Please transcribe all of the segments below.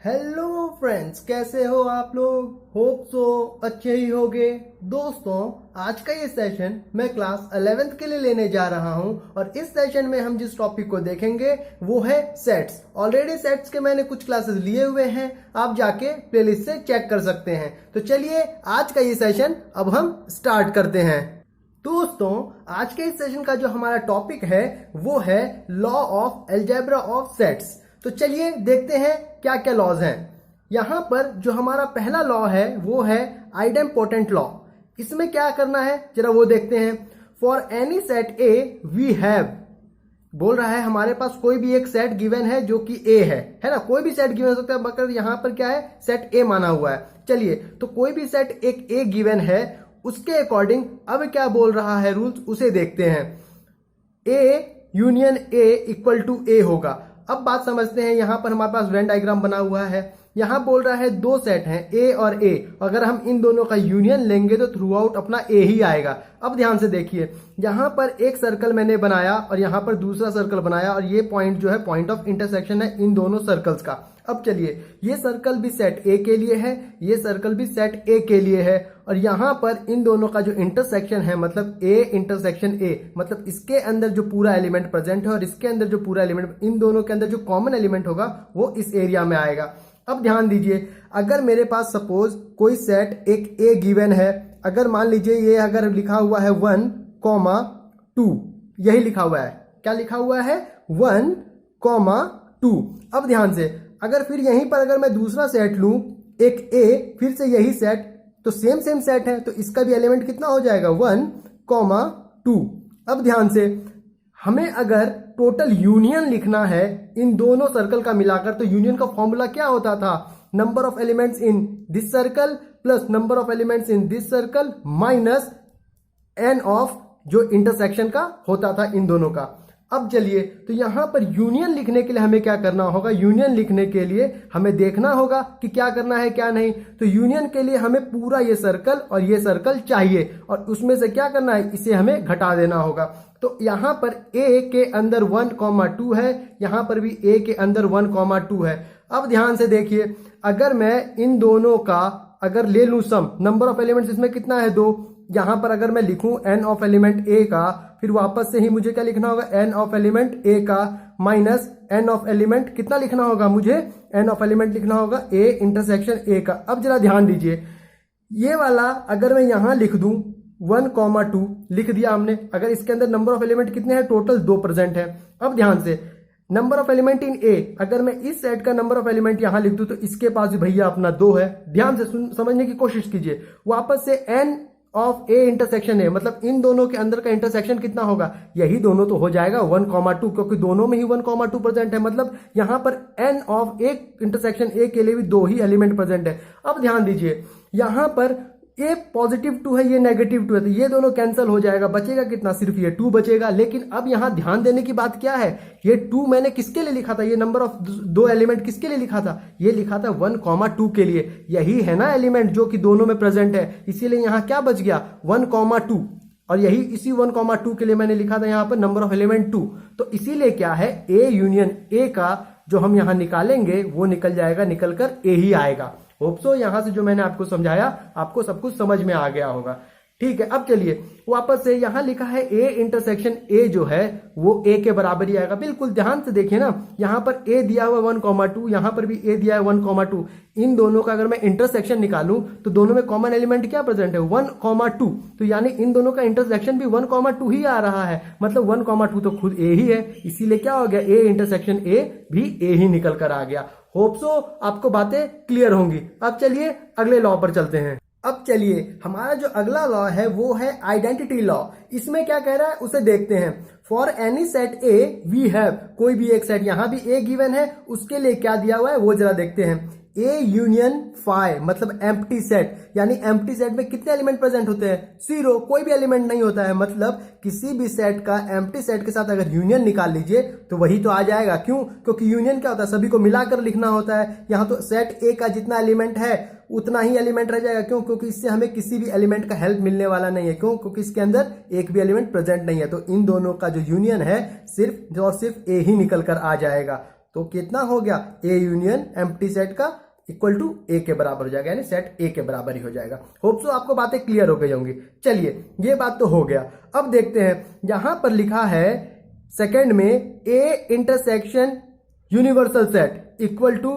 Hello friends, कैसे हो आप लोग। होप सो अच्छे ही होगे। दोस्तों, आज का ये सेशन मैं क्लास 11th के लिए लेने जा रहा हूं और इस सेशन में हम जिस टॉपिक को देखेंगे वो है सेट्स। ऑलरेडी सेट्स के मैंने कुछ क्लासेस लिए हुए हैं, आप जाके प्लेलिस्ट से चेक कर सकते हैं। तो चलिए आज का ये सेशन अब हम स्टार्ट करते हैं। दोस्तों, आज के इस सेशन का जो हमारा टॉपिक है वो है law of algebra of sets. तो चलिए देखते हैं क्या क्या लॉज हैं। यहां पर जो हमारा पहला लॉ है वो है आइडेम्पोटेंट लॉ। इसमें क्या करना है जरा वो देखते हैं। For any set A V have, बोल रहा है हमारे पास कोई भी एक सेट गिवन है जो कि ए है ना। कोई भी सेट गिवन हो सकता है, मगर यहां पर क्या है, सेट ए माना हुआ है। चलिए, तो कोई भी सेट एक ए गिवन है, उसके अकॉर्डिंग अब क्या बोल रहा है रूल्स, उसे देखते हैं। A union A equal to A होगा। अब बात समझते हैं। यहां पर हमारे पास वेन डायग्राम बना हुआ है। यहां बोल रहा है दो सेट हैं ए और ए, अगर हम इन दोनों का यूनियन लेंगे तो थ्रू आउट अपना ए ही आएगा। अब ध्यान से देखिए, यहां पर एक सर्कल मैंने बनाया और यहां पर दूसरा सर्कल बनाया और ये पॉइंट जो है पॉइंट ऑफ इंटरसेक्शन है इन दोनों सर्कल्स का। अब चलिए, ये सर्कल भी सेट ए के लिए है, ये सर्कल भी सेट ए के लिए है, और यहां पर इन दोनों का जो इंटरसेक्शन है मतलब ए इंटरसेक्शन ए, मतलब इसके अंदर जो पूरा एलिमेंट प्रेजेंट है और इसके अंदर जो पूरा एलिमेंट, इन दोनों के अंदर जो कॉमन एलिमेंट होगा वो इस एरिया में आएगा। अब ध्यान दीजिए, अगर मेरे पास सपोज कोई सेट एक ए गिवन है, अगर मान लीजिए ये अगर लिखा हुआ है 1,2, यही लिखा हुआ है। क्या लिखा हुआ है? 1,2। अब ध्यान से, अगर फिर यहीं पर अगर मैं दूसरा सेट लूं एक ए, फिर से यही सेट, तो सेम सेट है, तो इसका भी एलिमेंट कितना हो जाएगा? 1,2। अब ध्यान से, हमें अगर टोटल यूनियन लिखना है इन दोनों सर्कल का मिलाकर, तो यूनियन का फॉर्मूला क्या होता था? Number of elements in this circle plus number of elements in this circle minus n of जो इंटरसेक्शन का होता था इन दोनों का। अब चलिए, तो यहां पर यूनियन लिखने के लिए हमें क्या करना होगा? यूनियन लिखने के लिए हमें देखना होगा कि क्या करना है क्या नहीं। तो यूनियन के लिए हमें पूरा ये सर्कल और ये सर्कल चाहिए, और उसमें से क्या करना है, इसे हमें घटा देना होगा। तो यहां पर ए के अंदर 1,2 है, यहां पर भी ए के अंदर 1,2 है। अब ध्यान से देखिए, अगर मैं इन दोनों का अगर ले लूं सम, नंबर ऑफ एलिमेंट्स इसमें कितना है? 2। यहां पर अगर मैं लिखूं एन ऑफ एलिमेंट ए का, फिर वापस से ही मुझे क्या लिखना होगा? एन ऑफ एलिमेंट ए का माइनस एन ऑफ एलिमेंट कितना लिखना होगा मुझे? एन ऑफ एलिमेंट लिखना होगा ए इंटरसेक्शन ए का। अब जरा ध्यान दीजिए, ये वाला अगर मैं यहां लिख दूं 1,2 लिख दिया हमने, अगर इसके अंदर नंबर ऑफ एलिमेंट कितने हैं? टोटल 2 प्रेजेंट है। अब ध्यान से, नंबर ऑफ एलिमेंट इन ए, अगर मैं इस सेट का नंबर ऑफ एलिमेंट यहां लिख दूं तो इसके पास भी भैया अपना 2 है। ध्यान से समझने की कोशिश कीजिए। वापस से एन ऑफ ए इंटरसेक्शन है, मतलब इन दोनों के अंदर का इंटरसेक्शन कितना होगा? यही दोनों तो हो जाएगा 1,2, क्योंकि दोनों में ही 1,2 प्रेजेंट है, मतलब यहां पर n of A intersection A के लिए भी 2 ही एलिमेंट प्रेजेंट है। अब ध्यान दीजिए, यहां पर ये +2 है, ये -2 है, तो ये दोनों कैंसिल हो जाएगा, बचेगा कितना? सिर्फ ये 2 बचेगा। लेकिन अब यहां ध्यान देने की बात क्या है, ये 2 मैंने किसके लिए लिखा था? ये नंबर ऑफ 2 एलिमेंट किसके लिए लिखा था? ये लिखा था 1,2 के लिए। यही है ना एलिमेंट जो कि दोनों में प्रेजेंट है, इसीलिए यहां क्या बच गया? 1,2। और यही इसी 1,2 के लिए मैंने लिखा था यहां पर नंबर ऑफ एलिमेंट 2। तो इसीलिए क्या है, ए यूनियन ए का जो हम यहां निकालेंगे वो निकल जाएगा, निकल कर ए ही आएगा। होप सो यहां से जो मैंने आपको समझाया आपको सब कुछ समझ में आ गया होगा। ठीक है, अब चलिए वापस से, यहां लिखा है ए इंटरसेक्शन ए जो है वो ए के बराबर ही आएगा। बिल्कुल ध्यान से देखिए ना, यहां पर ए दिया हुआ 1,2, यहां पर भी ए दिया है 1,2। इन दोनों का अगर मैं इंटरसेक्शन निकालूं तो दोनों में कॉमन एलिमेंट क्या प्रेजेंट है? 1,2। तो यानी इन दोनों का इंटरसेक्शन भी 1,2 ही आ रहा है, मतलब 1,2 तो खुद ए ही है। इसीलिए क्या हो गया, ए इंटरसेक्शन ए भी ए ही निकल कर आ गया। होप सो आपको बातें क्लियर होंगी। अब चलिए अगले लॉ पर चलते हैं। अब चलिए, हमारा जो अगला लॉ है वो है आइडेंटिटी लॉ। इसमें क्या कह रहा है उसे देखते हैं। For any set A V have, कोई भी एक सेट, यहां भी ए गिवन है, उसके लिए क्या दिया हुआ है वो जरा देखते हैं। ए यूनियन फाई, मतलब एम्प्टी सेट, यानी एम्प्टी सेट में कितने एलिमेंट प्रेजेंट होते हैं? 0, कोई भी एलिमेंट नहीं होता है। मतलब किसी भी सेट का एम्प्टी सेट के साथ अगर यूनियन निकाल लीजिए तो वही तो आ जाएगा। क्यों? क्योंकि यूनियन क्या होता है, सभी को मिलाकर लिखना होता है। यहां तो सेट ए का जितना एलिमेंट है उतना ही एलिमेंट रह जाएगा। क्यों? क्योंकि इससे हमें किसी भी एलिमेंट का हेल्प मिलने वाला नहीं है। क्यों? क्योंकि इसके अंदर एक भी एलिमेंट प्रेजेंट नहीं है। तो इन दोनों का जो यूनियन है सिर्फ और सिर्फ ए ही निकल कर आ जाएगा। तो कितना हो गया, ए यूनियन एम्प्टी सेट का इक्वल टू ए के बराबर हो जाएगा, यानी सेट ए के बराबर ही हो जाएगा। होप सो आपको बातें क्लियर हो गई होंगी। चलिए ये बात तो हो गया। अब देखते हैं यहां पर लिखा है सेकंड में A intersection universal set equal to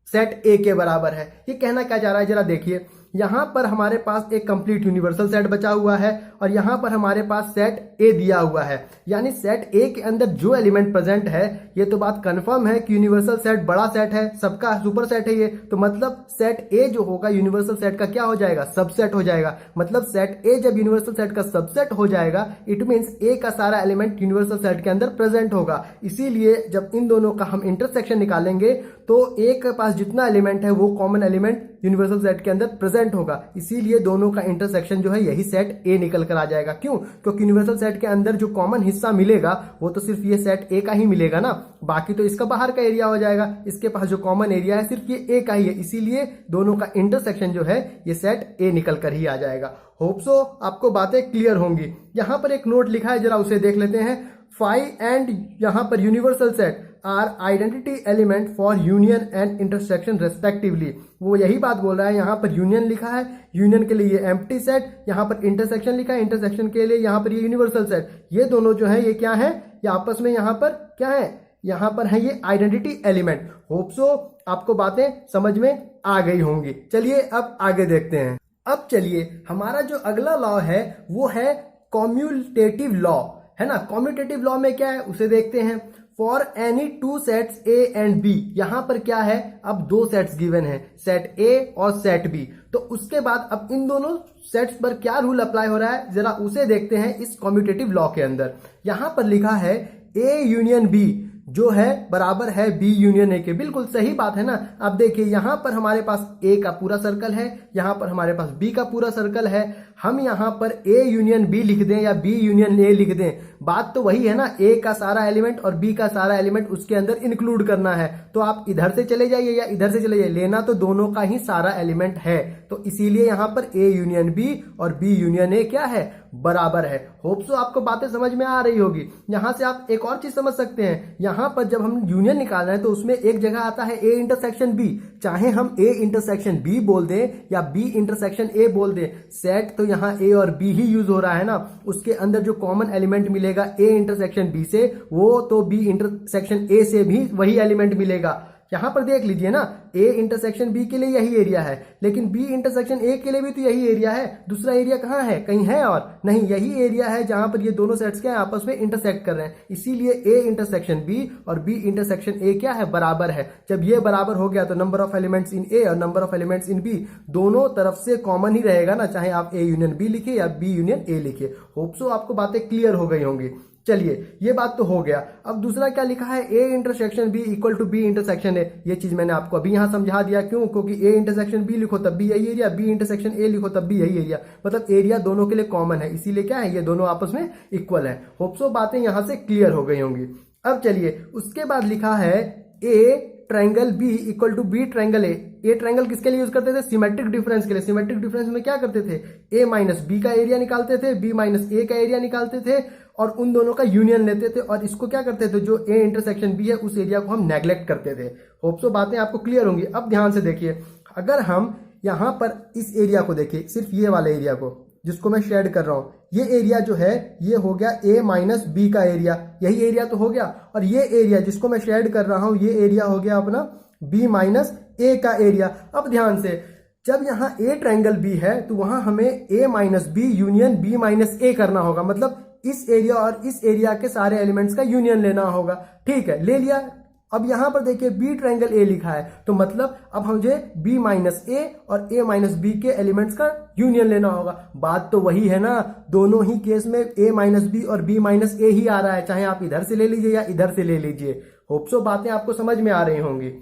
set A के बराबर है। ये कहना क्या चाह रहा है जरा देखिए, यहां पर हमारे पास एक कंप्लीट यूनिवर्सल सेट बचा हुआ है और यहां पर हमारे पास सेट ए दिया हुआ है, यानी सेट ए के अंदर जो एलिमेंट प्रेजेंट है, ये तो बात कंफर्म है कि यूनिवर्सल सेट बड़ा सेट है, सबका सुपर सेट है ये, तो मतलब सेट ए जो होगा यूनिवर्सल सेट का क्या हो जाएगा, सबसेट हो जाएगा। मतलब सेट ए जब यूनिवर्सल सेट का सबसेट हो जाएगा, इट मींस ए का सारा एलिमेंट यूनिवर्सल सेट के अंदर प्रेजेंट होगा। इसीलिए जब इन दोनों का हम इंटरसेक्शन निकालेंगे तो ए के पास जितना एलिमेंट है वो कॉमन एलिमेंट यूनिवर्सल सेट के अंदर प्रेजेंट होगा, इसीलिए दोनों का इंटरसेक्शन जो है यही सेट ए निकल कर आ जाएगा। क्यों? क्योंकि यूनिवर्सल सेट के अंदर जो कॉमन हिस्सा मिलेगा वो तो सिर्फ ये सेट ए का ही मिलेगा ना, बाकी तो इसका बाहर का एरिया हो जाएगा। इसके पास जो कॉमन एरिया है सिर्फ ये ए का ही है, इसीलिए दोनों का इंटरसेक्शन जो है ये सेट ए निकल कर ही आ जाएगा। होप सो आपको बातें क्लियर होंगी। यहां पर एक नोट लिखा है, जरा उसे देख लेते हैं। फाई एंड यहां पर universal set are identity element for union and intersection respectively. वो यही बात बोल रहा है, यहां पर यूनियन लिखा है, यूनियन के लिए ये एम्प्टी सेट, यहां पर इंटरसेक्शन लिखा है, इंटरसेक्शन के लिए यहां पर ये यूनिवर्सल सेट। ये दोनों जो है ये क्या है, ये आपस में यहां पर क्या है, यहां पर है ये आइडेंटिटी एलिमेंट। होप सो आपको बातें समझ में आ गई होंगी। चलिए अब आगे देखते हैं। अब चलिए हमारा जो अगला लॉ है वो है कॉम्यूटेटिव लॉ, है ना। कॉम्यूटेटिव लॉ में क्या है उसे देखते हैं। For any two sets A and B, यहां पर क्या है, अब दो सेट्स गिवन है, सेट ए और सेट बी। तो उसके बाद अब इन दोनों सेट्स पर क्या रूल अप्लाई हो रहा है जरा उसे देखते हैं इस कॉम्यूटेटिव लॉ के अंदर। यहां पर लिखा है ए यूनियन बी जो है बराबर है बी यूनियन ए के। बिल्कुल सही बात है ना। अब देखिए यहां पर हमारे पास ए का पूरा सर्कल है, यहां पर हमारे पास बी का पूरा सर्कल है। हम यहां पर ए यूनियन बी लिख दें या बी यूनियन ए लिख दें, बात तो वही है ना, ए का सारा एलिमेंट और बी का सारा एलिमेंट उसके अंदर इंक्लूड करना है। तो आप इधर से चले जाइए या इधर से चले जाइए, लेना तो दोनों का ही सारा एलिमेंट है। तो इसीलिए यहां पर ए यूनियन बी और बी यूनियन ए क्या है, बराबर है। होप सो आपको बातें समझ में आ रही होगी। यहां से आप एक और चीज समझ सकते हैं, यहां पर जब हम यूनियन निकाल रहे हैं तो उसमें एक जगह आता है ए इंटरसेक्शन बी, चाहे हम ए इंटरसेक्शन बी बोल दें या बी इंटरसेक्शन ए बोल दें, सेट तो यहां ए और बी ही यूज हो रहा है ना। उसके अंदर जो कॉमन एलिमेंट मिलेगा ए इंटरसेक्शन बी से, वो तो बी इंटरसेक्शन ए से भी वही एलिमेंट मिलेगा। यहां पर देख लीजिए ना, ए इंटरसेक्शन बी के लिए यही एरिया है, लेकिन बी इंटरसेक्शन ए के लिए भी तो यही एरिया है। दूसरा एरिया कहां है, कहीं है और नहीं, यही एरिया है जहां पर ये दोनों सेट्स क्या है, आपस में इंटरसेक्ट कर रहे हैं। इसीलिए ए इंटरसेक्शन बी और बी इंटरसेक्शन ए क्या है, बराबर है। जब ये बराबर हो गया तो number of elements in A और number of elements in B दोनों तरफ से कॉमन ही रहेगा ना, चाहे आप ए यूनियन बी लिखिए या बी यूनियन ए लिखिए। होप सो आपको बातें क्लियर हो गई होंगी। चलिए ये बात तो हो गया। अब दूसरा क्या लिखा है, A intersection B equal to B intersection A. ये चीज मैंने आपको अभी यहां समझा दिया। क्यों? क्योंकि ए इंटरसेक्शन बी लिखो तब भी यही एरिया, बी इंटरसेक्शन ए लिखो तब भी यही एरिया, मतलब एरिया दोनों के लिए कॉमन है, इसीलिए क्या है, ये दोनों आपस में इक्वल है। होप सो बातें यहां से क्लियर हो गई होंगी। अब चलिए उसके बाद लिखा है A triangle B equal to B triangle A. A triangle किसके लिए यूज करते थे, सिमेट्रिक डिफरेंस के लिए। सिमेट्रिक डिफरेंस में क्या करते थे, ए माइनस बी का एरिया निकालते थे, बी माइनस ए का एरिया निकालते थे और उन दोनों का यूनियन लेते थे और इसको क्या करते थे, जो ए इंटरसेक्शन बी है उस एरिया को हम नेग्लेक्ट करते थे। होप सो बातें आपको क्लियर होंगी। अब ध्यान से देखिए, अगर हम यहां पर इस एरिया को देखिए, सिर्फ ये वाले एरिया को जिसको मैं शेड कर रहा हूं, ये एरिया जो है ये हो गया ए माइनस बी का एरिया, यही एरिया तो हो गया। और ये एरिया जिसको मैं शेड कर रहा हूं, ये एरिया हो गया अपना बी माइनस ए का एरिया। अब ध्यान से, जब यहां ए ट्रायंगल बी है तो वहां हमें A minus B union B minus A करना होगा, मतलब इस एरिया और इस एरिया के सारे एलिमेंट्स का यूनियन लेना होगा। ठीक है, ले लिया। अब यहां पर देखिए बी ट्रायंगल ए लिखा है, तो मतलब अब मुझे बी माइनस ए और ए माइनस बी के एलिमेंट्स का यूनियन लेना होगा। बात तो वही है ना, दोनों ही केस में ए माइनस बी और बी माइनस ए ही आ रहा है, चाहे आप इधर से ले लीजिए या इधर से ले लीजिए। होप सो बातें आपको समझ में आ रही होंगी।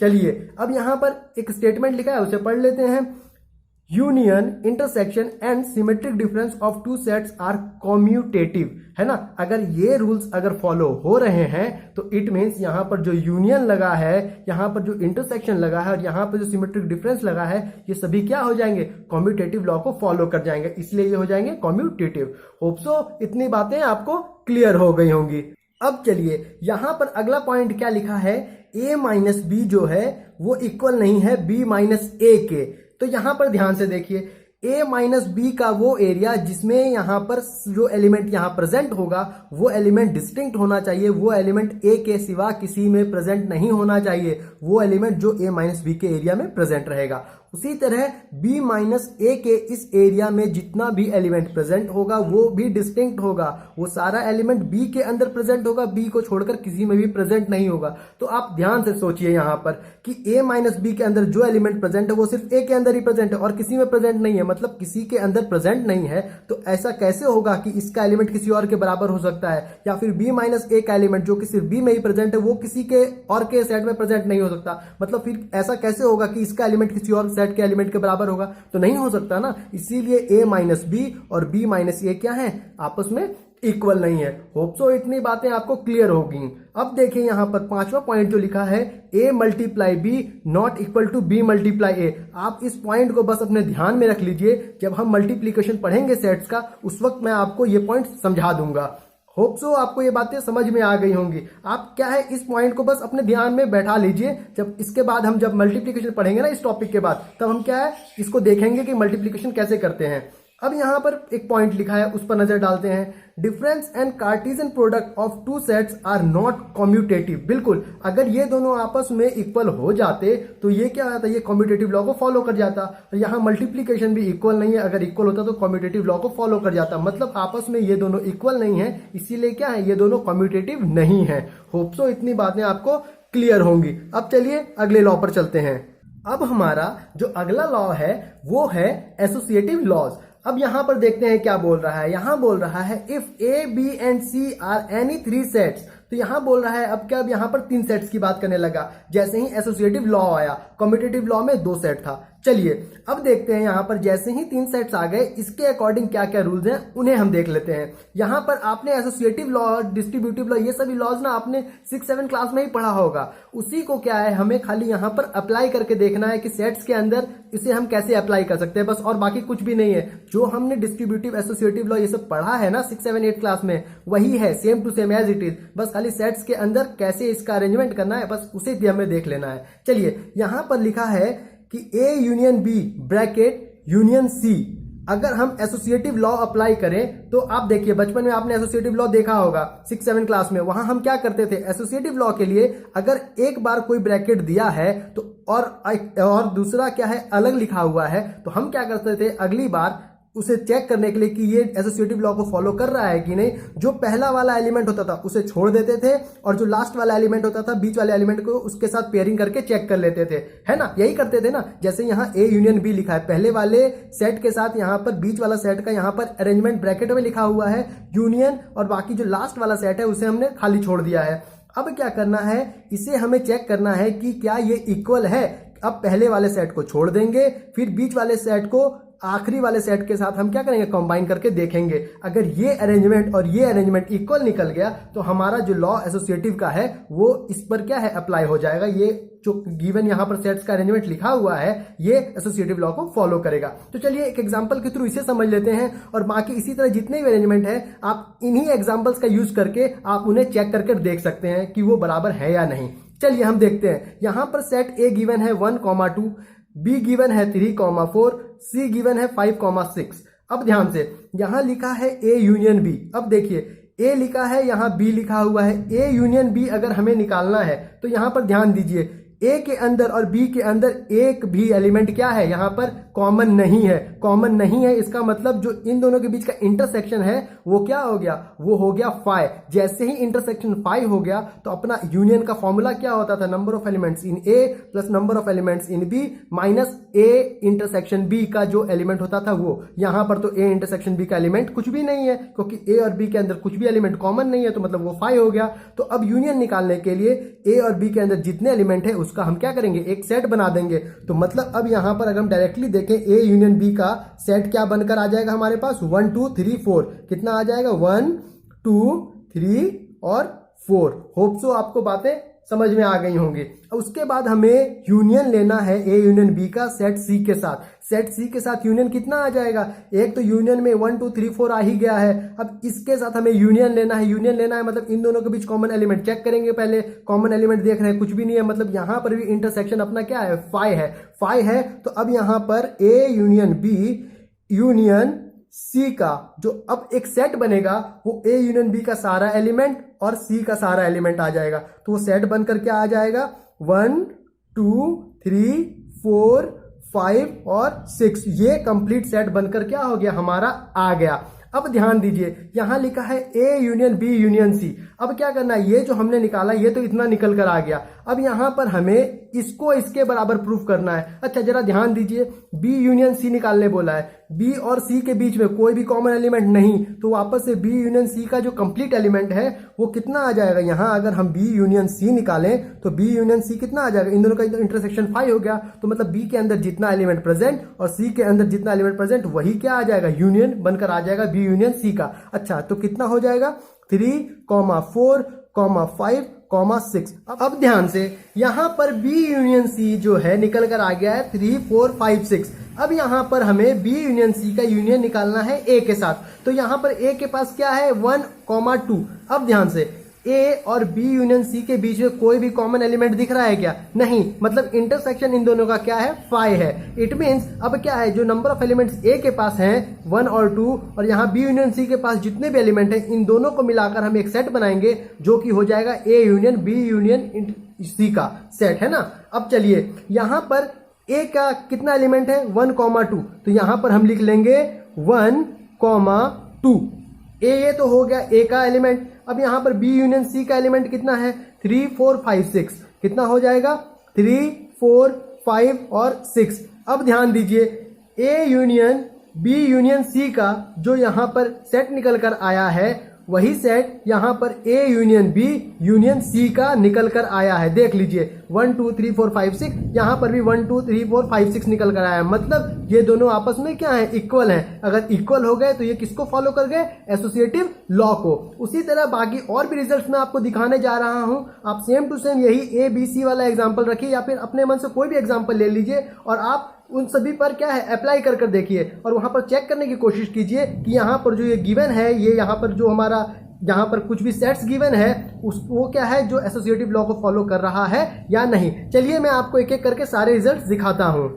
चलिए अब यहां पर एक स्टेटमेंट लिखा है, उसे पढ़ लेते हैं। Union intersection and symmetric difference of two sets are commutative, है ना। अगर ये रूल्स अगर फॉलो हो रहे हैं तो इट मीन्स यहां पर जो यूनियन लगा है, यहां पर जो इंटरसेक्शन लगा है और यहां पर जो सिमेट्रिक डिफरेंस लगा है, ये सभी क्या हो जाएंगे, कॉम्यूटेटिव लॉ को फॉलो कर जाएंगे, इसलिए ये हो जाएंगे कॉम्यूटेटिव। होप सो इतनी बातें आपको क्लियर हो गई होंगी। अब चलिए यहां पर अगला पॉइंट क्या लिखा है, a माइनस बी जो है वो इक्वल नहीं है b माइनस a के। तो यहां पर ध्यान से देखिए, a माइनस बी का वो एरिया जिसमें यहां पर जो एलिमेंट यहां प्रेजेंट होगा वो एलिमेंट डिस्टिंक्ट होना चाहिए, वो एलिमेंट a के सिवा किसी में प्रेजेंट नहीं होना चाहिए, वो एलिमेंट जो a माइनस बी के एरिया में प्रेजेंट रहेगा। उसी तरह b माइनस a के इस एरिया में जितना भी एलिमेंट प्रेजेंट होगा वो भी डिस्टिंक्ट होगा, वो सारा एलिमेंट b के अंदर प्रेजेंट होगा, b को छोड़कर किसी में भी प्रेजेंट नहीं होगा। तो आप ध्यान से सोचिए यहां पर कि a माइनस बी के अंदर जो एलिमेंट प्रेजेंट है वो सिर्फ a के अंदर ही प्रेजेंट है और किसी में प्रेजेंट नहीं है, मतलब किसी के अंदर प्रेजेंट नहीं है। तो ऐसा कैसे होगा कि इसका एलिमेंट किसी और के बराबर हो सकता है, या फिर b माइनस a का एलिमेंट जो कि सिर्फ b में ही प्रेजेंट है वो किसी के और के सेट में प्रेजेंट नहीं हो सकता। मतलब फिर ऐसा कैसे होगा कि इसका एलिमेंट किसी और सेट के एलिमेंट के बराबर होगा, तो नहीं हो सकता ना। इसीलिए a माइनस बी और b माइनस ए क्या है, आपस में इक्वल नहीं है। होप सो इतनी बातें आपको क्लियर होगी। अब देखिए यहां पर पांचवा पॉइंट जो लिखा है a multiply b not equal to b multiply a। आप इस पॉइंट को बस अपने ध्यान में रख लीजिए, जब हम मल्टीप्लीकेशन पढ़ेंगे सेट्स का उस वक्त मैं आपको ये पॉइंट समझा दूंगा। होप सो आपको ये बातें समझ में आ गई होंगी। आप क्या है इस पॉइंट को बस अपने ध्यान में बैठा लीजिए, जब इसके बाद हम जब मल्टीप्लीकेशन पढ़ेंगे ना इस टॉपिक के बाद, तब हम क्या है इसको देखेंगे कि मल्टीप्लीकेशन कैसे करते हैं। अब यहां पर एक पॉइंट लिखा है उस पर नजर डालते हैं। Difference and cartesian product of two sets are not commutative. बिल्कुल, अगर ये दोनों आपस में इक्वल हो जाते तो ये क्या होता, ये कम्यूटेटिव लॉ को फॉलो कर जाता। तो यहाँ मल्टीप्लीकेशन भी इक्वल नहीं है, अगर इक्वल होता तो कम्यूटेटिव लॉ को फॉलो कर जाता। मतलब आपस में ये दोनों इक्वल नहीं है, इसीलिए क्या है ये दोनों कम्यूटेटिव नहीं है। होप सो इतनी बातें आपको क्लियर होंगी। अब चलिए अगले लॉ पर चलते हैं। अब हमारा जो अगला लॉ है वो है एसोसिएटिव लॉज। अब यहां पर देखते हैं क्या बोल रहा है। यहां बोल रहा है if A B and C are any three sets. तो यहां बोल रहा है अब क्या, अब यहां पर तीन सेट्स की बात करने लगा। जैसे ही एसोसिएटिव लॉ आया, कम्यूटेटिव लॉ में दो सेट था। चलिए अब देखते हैं यहां पर जैसे ही तीन सेट्स आ गए इसके अकॉर्डिंग क्या क्या रूल्स हैं उन्हें हम देख लेते हैं। यहां पर आपने एसोसिएटिव लॉ, डिस्ट्रीब्यूटिव लॉ, ये सभी लॉज ना आपने 6-7 क्लास में ही पढ़ा होगा। उसी को क्या है हमें खाली यहां पर अप्लाई करके देखना है कि सेट्स के अंदर इसे हम कैसे अप्लाई कर सकते हैं, बस, और बाकी कुछ भी नहीं है। जो हमने डिस्ट्रीब्यूटिव एसोसिएटिव लॉ ये सब पढ़ा है ना 6-7-8 क्लास में, वही है same to same as it is. बस खाली सेट्स के अंदर कैसे इसका अरेंजमेंट करना है, बस उसे भी हमें देख लेना है। चलिए यहां पर लिखा है कि A union B bracket union C। अगर हम एसोसिएटिव लॉ अप्लाई करें तो आप देखिए बचपन में आपने एसोसिएटिव लॉ देखा होगा 6-7 क्लास में। वहां हम क्या करते थे, एसोसिएटिव लॉ के लिए अगर एक बार कोई ब्रैकेट दिया है तो और दूसरा क्या है अलग लिखा हुआ है, तो हम क्या करते थे अगली बार उसे चेक करने के लिए कि ये एसोसिएटिव लॉ को फॉलो कर रहा है कि नहीं, जो पहला वाला एलिमेंट होता था उसे छोड़ देते थे और जो लास्ट वाला एलिमेंट होता था बीच वाले एलिमेंट को उसके साथ पेयरिंग करके चेक कर लेते थे, है ना, यही करते थे ना। जैसे यहाँ A यूनियन B लिखा है, पहले वाले सेट के साथ यहाँ पर बीच वाला सेट का यहाँ पर अरेंजमेंट ब्रैकेट में लिखा हुआ है यूनियन, और बाकी जो लास्ट वाला सेट है उसे हमने खाली छोड़ दिया है। अब क्या करना है, इसे हमें चेक करना है कि क्या ये इक्वल है। अब पहले वाले सेट को छोड़ देंगे, फिर बीच वाले सेट को आखिरी वाले सेट के साथ हम क्या करेंगे, कंबाइन करके देखेंगे। अगर ये अरेंजमेंट और ये अरेंजमेंट इक्वल निकल गया तो हमारा जो लॉ एसोसिएटिव का है वो इस पर क्या है अप्लाई हो जाएगा। ये जो गिवन यहाँ पर सेट्स का अरेंजमेंट लिखा हुआ है ये एसोसिएटिव लॉ को फॉलो करेगा। तो चलिए एक एग्जांपल के थ्रू इसे समझ लेते हैं, और बाकी इसी तरह जितने भी अरेंजमेंट है आप इन्हीं एग्जांपल्स का यूज करके आप उन्हें चेक करके देख सकते हैं कि वो बराबर है या नहीं। चलिए हम देखते हैं। यहां पर सेट A गिवन है 1,2, B गिवन है 3,4, C गिवन है 5,6। अब ध्यान से यहां लिखा है A यूनियन B। अब देखिए A लिखा है, यहां B लिखा हुआ है। A यूनियन B अगर हमें निकालना है तो यहां पर ध्यान दीजिए A के अंदर और B के अंदर एक भी एलिमेंट क्या है यहां पर कॉमन नहीं है। कॉमन नहीं है इसका मतलब जो इन दोनों के बीच का इंटरसेक्शन है वो क्या हो गया, वो हो गया 5। जैसे ही इंटरसेक्शन 5 हो गया तो अपना यूनियन का फॉर्मूला क्या होता था, number of elements in A plus number of elements in B minus A intersection B का जो एलिमेंट होता था वो। यहां पर तो A इंटरसेक्शन B का एलिमेंट कुछ भी नहीं है, क्योंकि A और B के अंदर कुछ भी एलिमेंट कॉमन नहीं है, तो मतलब वो 5 हो गया। तो अब यूनियन निकालने के लिए A और B के अंदर जितने एलिमेंट है उसका हम क्या करेंगे, एक सेट बना देंगे। तो मतलब अब यहां पर अगर हम डायरेक्टली देखें A यूनियन B का सेट क्या बनकर आ जाएगा हमारे पास, 1 2 3 4। कितना आ जाएगा, 1 2 3 और 4। होप सो आपको बातें समझ में आ गई होंगी। उसके बाद हमें यूनियन लेना है ए यूनियन बी का सेट सी के साथ। सेट सी के साथ यूनियन कितना आ जाएगा, एक तो यूनियन में 1 2 3 4 आ ही गया है। अब इसके साथ हमें यूनियन लेना है। यूनियन लेना है मतलब इन दोनों के बीच कॉमन एलिमेंट चेक करेंगे। पहले कॉमन एलिमेंट देख रहे हैं, कुछ भी नहीं है, मतलब यहां पर भी इंटरसेक्शन अपना क्या है, फाई है। फाई है तो अब यहां पर A union B union C का जो अब एक सेट बनेगा वो ए यूनियन बी का सारा एलिमेंट और सी का सारा एलिमेंट आ जाएगा। तो वो सेट बनकर क्या आ जाएगा, 1 2 3 4 5 और 6, ये कंप्लीट सेट बनकर क्या हो गया, हमारा आ गया। अब ध्यान दीजिए यहां लिखा है A union B union C. अब क्या करना है, ये जो हमने निकाला ये तो इतना निकल कर आ गया। अब यहां पर हमें इसको इसके बराबर प्रूफ करना है। अच्छा जरा ध्यान दीजिए, बी यूनियन सी निकालने बोला है, बी और सी के बीच में कोई भी कॉमन एलिमेंट नहीं, तो वापस से बी यूनियन सी का जो कंप्लीट एलिमेंट है वो कितना आ जाएगा। यहां अगर हम बी यूनियन सी निकालें तो बी यूनियन सी कितना आ जाएगा, इन दोनों का इंटरसेक्शन 5 हो गया। तो मतलब बी के अंदर जितना एलिमेंट प्रेजेंट और सी के अंदर जितना एलिमेंट प्रेजेंट वही क्या आ जाएगा, यूनियन बनकर आ जाएगा बी यूनियन सी का। अच्छा तो कितना हो जाएगा, 3 4 5 6। अब ध्यान से यहां पर बी यूनियन सी जो है निकल कर आ गया है 3 4 5 6। अब यहां पर हमें बी यूनियन सी का यूनियन निकालना है ए के साथ। तो यहां पर ए के पास क्या है, 1 2। अब ध्यान से ए और बी यूनियन सी के बीच में कोई भी कॉमन एलिमेंट दिख रहा है क्या, नहीं, मतलब इंटरसेक्शन इन दोनों का क्या है, 5 है। इट मींस अब क्या है, जो नंबर ऑफ एलिमेंट्स ए के पास हैं 1 और 2 और यहाँ बी यूनियन सी के पास जितने भी एलिमेंट हैं इन दोनों को मिलाकर हम एक सेट बनाएंगे जो कि हो जाएगा A union B union C का सेट, है ना। अब चलिए यहां पर ए का कितना एलिमेंट है, 1 2। तो यहां पर हम लिख लेंगे 1 2। ये तो हो गया ए का एलिमेंट। अब यहां पर बी यूनियन सी का एलिमेंट कितना है, 3 4 5 6। कितना हो जाएगा, 3 4 5 और 6। अब ध्यान दीजिए A union B union C का जो यहां पर सेट निकल कर आया है वही सेट यहां पर A union B union C का निकल कर आया है। देख लीजिए 1 2 3 4 5 6, यहां पर भी 1 2 3 4 5 6 निकल कर आया है। मतलब ये दोनों आपस में क्या है, इक्वल हैं। अगर इक्वल हो गए तो ये किसको फॉलो कर गए, एसोसिएटिव लॉ को। उसी तरह बाकी और भी रिजल्ट्स मैं आपको दिखाने जा रहा हूं। आप सेम टू सेम यही ए बी सी वाला एग्जाम्पल रखिए या फिर अपने मन से कोई भी एग्जाम्पल ले लीजिए और आप उन सभी पर क्या है अप्लाई कर देखिए और वहां पर चेक करने की कोशिश कीजिए कि यहां पर जो ये गिवन है, ये यहां पर जो हमारा यहां पर कुछ भी सेट्स गिवन है वो क्या है, जो एसोसिएटिव लॉ को फॉलो कर रहा है या नहीं। चलिए मैं आपको एक एक करके सारे रिजल्ट्स दिखाता हूं।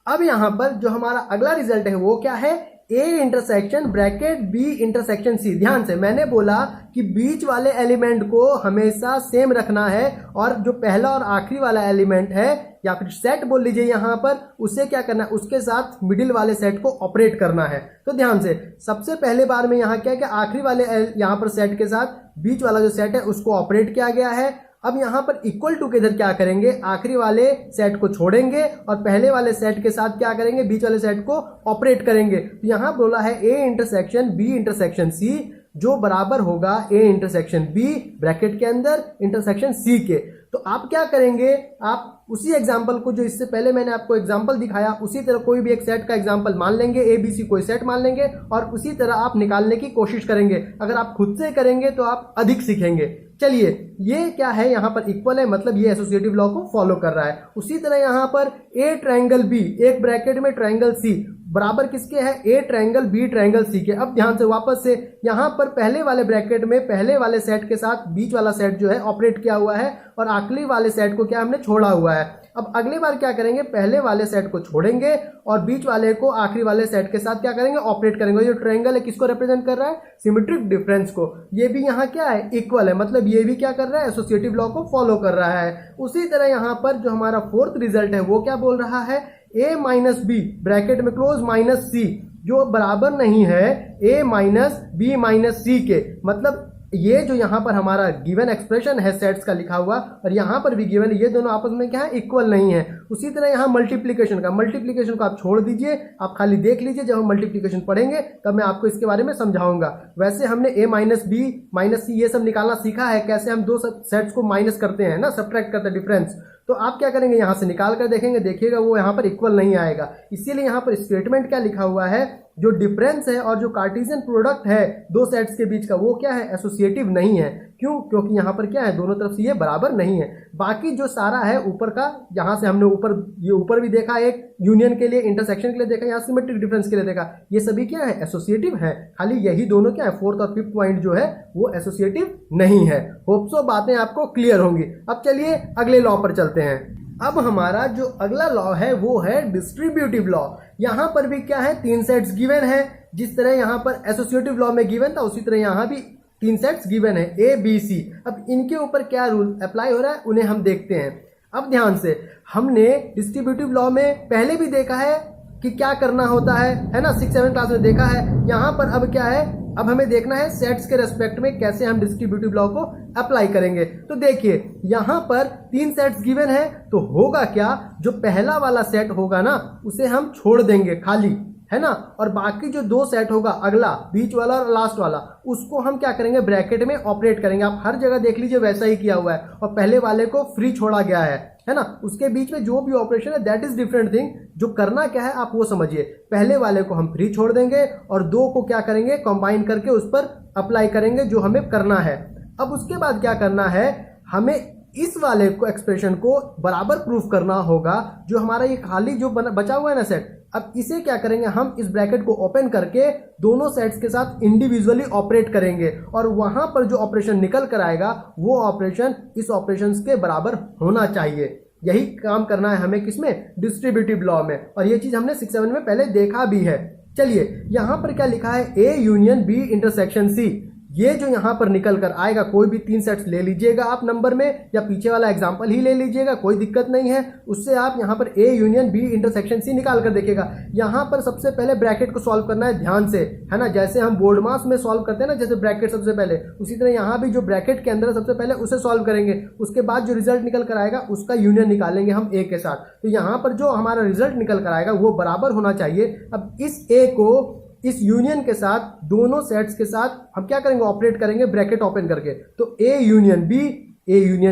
अब यहां पर जो हमारा अगला रिजल्ट है वो क्या है, A intersection bracket B intersection C. ध्यान से मैंने बोला कि बीच वाले एलिमेंट को हमेशा सेम रखना है और जो पहला और आखिरी वाला एलिमेंट है या फिर सेट बोल लीजिए यहां पर, उसे क्या करना है, उसके साथ मिडिल वाले सेट को ऑपरेट करना है। तो ध्यान से सबसे पहले बार में यहां क्या आखिरी वाले यहां पर सेट के साथ बीच वाला जो सेट है उसको ऑपरेट किया गया है। अब यहां पर इक्वल टू के इधर क्या करेंगे, आखिरी वाले सेट को छोड़ेंगे और पहले वाले सेट के साथ क्या करेंगे, बीच वाले सेट को ऑपरेट करेंगे। तो यहां बोला है A intersection B intersection C जो बराबर होगा ए इंटरसेक्शन बी ब्रैकेट के अंदर इंटरसेक्शन सी के। तो आप क्या करेंगे, आप उसी एग्जाम्पल को जो इससे पहले मैंने आपको एग्जाम्पल दिखाया उसी तरह कोई भी एक सेट का एग्जाम्पल मान लेंगे, ए बी सी कोई सेट मान लेंगे और उसी तरह आप निकालने की कोशिश करेंगे। अगर आप खुद से करेंगे तो आप अधिक सीखेंगे। चलिए ये क्या है, यहां पर इक्वल है मतलब ये एसोसिएटिव लॉ को फॉलो कर रहा है। उसी तरह यहां पर ए ट्रायंगल बी एक ब्रैकेट में ट्रायंगल सी बराबर किसके है, A triangle B triangle C के। अब ध्यान से वापस से यहां पर पहले वाले ब्रैकेट में पहले वाले सेट के साथ बीच वाला सेट जो है ऑपरेट किया हुआ है और आखिरी वाले सेट को क्या हमने छोड़ा हुआ है। अब अगली बार क्या करेंगे, पहले वाले सेट को छोड़ेंगे और बीच वाले को आखिरी वाले सेट के साथ क्या करेंगे, ऑपरेट करेंगे। जो ट्रायंगल है किसको रिप्रेजेंट कर रहा है, सिमेट्रिक डिफरेंस को। ये भी यहाँ क्या है, इक्वल है, मतलब ये भी क्या कर रहा है, एसोसिएटिव लॉ को फॉलो कर रहा है। उसी तरह यहाँ पर जो हमारा फोर्थ रिजल्ट है वो क्या बोल रहा है, ए माइनस बी ब्रैकेट में क्लोज माइनस सी जो बराबर नहीं है ए माइनस बी माइनस सी के। मतलब ये जो यहाँ पर हमारा गिवन एक्सप्रेशन है सेट्स का लिखा हुआ और यहाँ पर भी गिवन है, ये दोनों आपस में क्या है, इक्वल नहीं है। उसी तरह यहाँ मल्टीप्लिकेशन को आप छोड़ दीजिए, आप खाली देख लीजिए, जब हम मल्टीप्लिकेशन पढ़ेंगे तब मैं आपको इसके बारे में समझाऊंगा। वैसे हमने ए माइनस बी माइनस सी ये सब निकालना सीखा है, कैसे हम दो सेट्स को माइनस करते हैं ना, सब्ट्रैक्ट करते हैं डिफरेंस। तो आप क्या करेंगे, यहाँ से निकाल कर देखेंगे, देखिएगा वो यहाँ पर इक्वल नहीं आएगा। इसीलिए यहाँ पर स्टेटमेंट क्या लिखा हुआ है, जो डिफरेंस है और जो कार्टेशियन प्रोडक्ट है दो सेट्स के बीच का वो क्या है, एसोसिएटिव नहीं है। क्यों? क्योंकि यहाँ पर क्या है, दोनों तरफ से ये बराबर नहीं है। बाकी जो सारा है ऊपर का, यहाँ से हमने ऊपर ये ऊपर भी देखा, एक यूनियन के लिए, इंटरसेक्शन के लिए देखा, यहाँ सिमेट्रिक डिफरेंस के लिए देखा, ये सभी क्या है, एसोसिएटिव है। खाली यही दोनों क्या है, फोर्थ और फिफ्थ पॉइंट जो है वो एसोसिएटिव नहीं है। होप सो बातें आपको क्लियर होंगी। अब चलिए अगले लॉ पर चलते हैं। अब हमारा जो अगला लॉ है वो है डिस्ट्रीब्यूटिव लॉ। यहां पर भी क्या है, तीन सेट्स गिवन है। जिस तरह यहां पर एसोसिएटिव लॉ में गिवन था उसी तरह यहां भी तीन सेट्स गिवन है, ए बी सी। अब इनके ऊपर क्या रूल अप्लाई हो रहा है उन्हें हम देखते हैं। अब ध्यान से, हमने डिस्ट्रीब्यूटिव लॉ में पहले भी देखा है कि क्या करना होता है ना, 6-7 क्लास में देखा है। यहां पर अब क्या है, अब हमें देखना है सेट्स के रेस्पेक्ट में कैसे हम डिस्ट्रीब्यूटिव लॉ को अप्लाई करेंगे। तो देखिए यहां पर तीन सेट्स गिवन है, तो होगा क्या, जो पहला वाला सेट होगा ना उसे हम छोड़ देंगे खाली, है ना, और बाकी जो दो सेट होगा, अगला, बीच वाला और लास्ट वाला, उसको हम क्या करेंगे, ब्रैकेट में ऑपरेट करेंगे। आप हर जगह देख लीजिए वैसा ही किया हुआ है, और पहले वाले को फ्री छोड़ा गया है ना। उसके बीच में जो भी ऑपरेशन है दैट इज डिफरेंट थिंग। जो करना क्या है आप वो समझिए। पहले वाले को हम फ्री छोड़ देंगे और दो को क्या करेंगे, कंबाइन करके उस पर अप्लाई करेंगे जो हमें करना है। अब उसके बाद क्या करना है, हमें इस वाले को एक्सप्रेशन को बराबर प्रूफ करना होगा। जो हमारा ये खाली जो बचा हुआ है ना सेट, अब इसे क्या करेंगे, हम इस ब्रैकेट को ओपन करके दोनों सेट्स के साथ इंडिविजुअली ऑपरेट करेंगे, और वहां पर जो ऑपरेशन निकल कर आएगा वो ऑपरेशन इस ऑपरेशन के बराबर होना चाहिए। यही काम करना है हमें किसमें, डिस्ट्रीब्यूटिव लॉ में। और ये चीज हमने 6-7 में पहले देखा भी है। चलिए यहां पर क्या लिखा है, A union B intersection C. ये जो यहां पर निकल कर आएगा, कोई भी तीन सेट्स ले लीजिएगा आप नंबर में, या पीछे वाला एग्जांपल ही ले लीजिएगा, कोई दिक्कत नहीं है। उससे आप यहां पर A union B intersection C निकाल कर देखिएगा। यहां पर सबसे पहले ब्रैकेट को सॉल्व करना है ध्यान से, है ना, जैसे हम बोर्ड मास में सॉल्व करते हैं ना, जैसे ब्रैकेट सबसे पहले, उसी तरह यहां भी जो ब्रैकेट के अंदर है सबसे पहले उसे सॉल्व करेंगे। उसके बाद जो रिजल्ट निकल कर आएगा उसका यूनियन निकालेंगे हम ए के साथ। तो यहां पर जो हमारा रिजल्ट निकल कर आएगा वो बराबर होना चाहिए। अब इस ए को इस यूनियन के साथ, दोनों सेट्स के साथ हम क्या करेंगे, ऑपरेट करेंगे ब्रैकेट ओपन करके। तो ए यूनियन